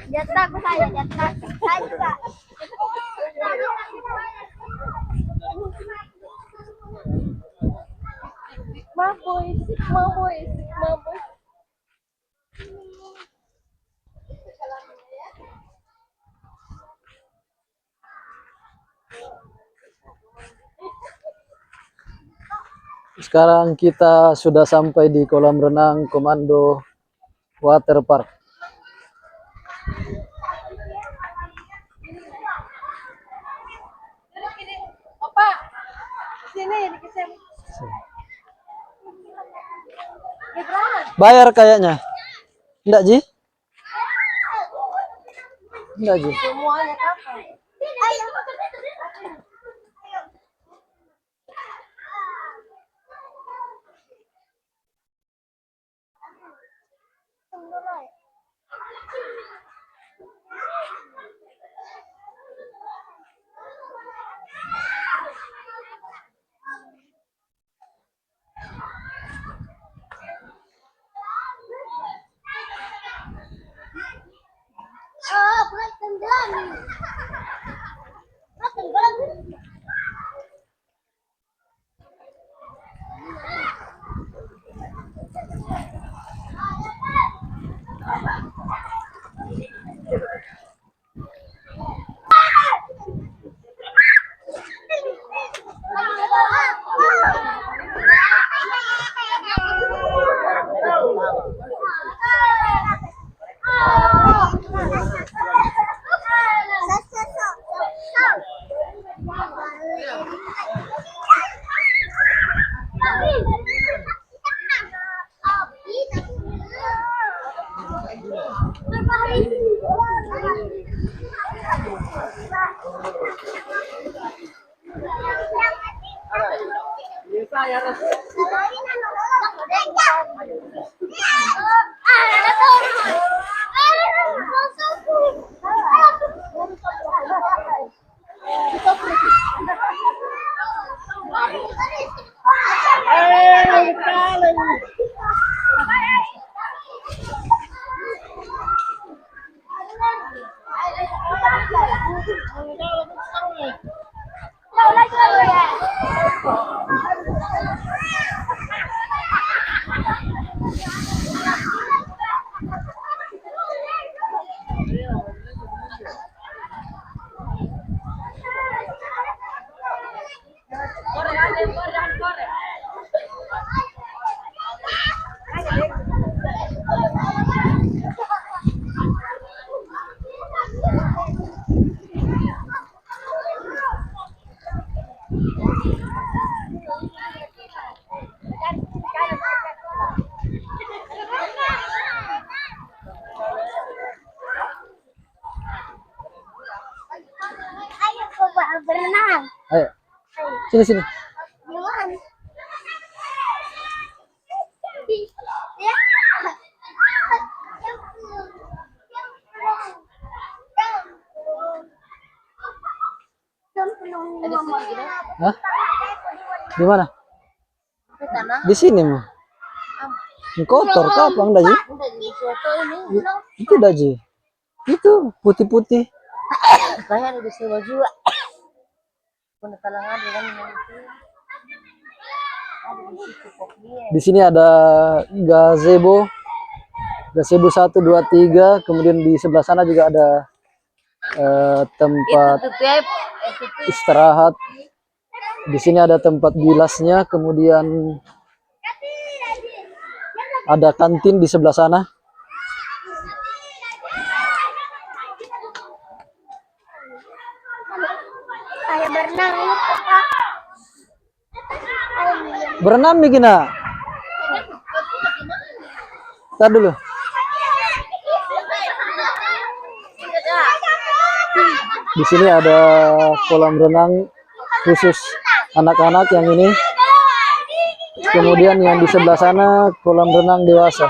Jatah aku saya jatah. Saya juga. Maboy, maboy, maboy. Sekarang kita sudah sampai di kolam renang Komando Water Park. Opa, sini dikisah. Bayar kayaknya. Enggak, Ji? Enggak, Ji. Semuanya kakak. Ayo. Oh, bukan tenggelam. Bukan tenggelam. Ayo coba berenang. Ayo. Sini sini. Gimana? Ya. Hah? Di mana? Di sini mah. Kotor kapang dah, Ji? Itu dah, Ji. Itu putih-putih. Kaya ada sewa juga. Penetalangan dengan Di sini ada gazebo. Gazebo 1 2 3, kemudian di sebelah sana juga ada tempat istirahat. Di sini ada tempat bilasnya, kemudian ada kantin di sebelah sana. kayak berenang itu, Kak. Berenang bikin ah. Tar dulu. Di sini ada kolam renang khusus anak-anak yang ini. Kemudian yang di sebelah sana kolam renang dewasa.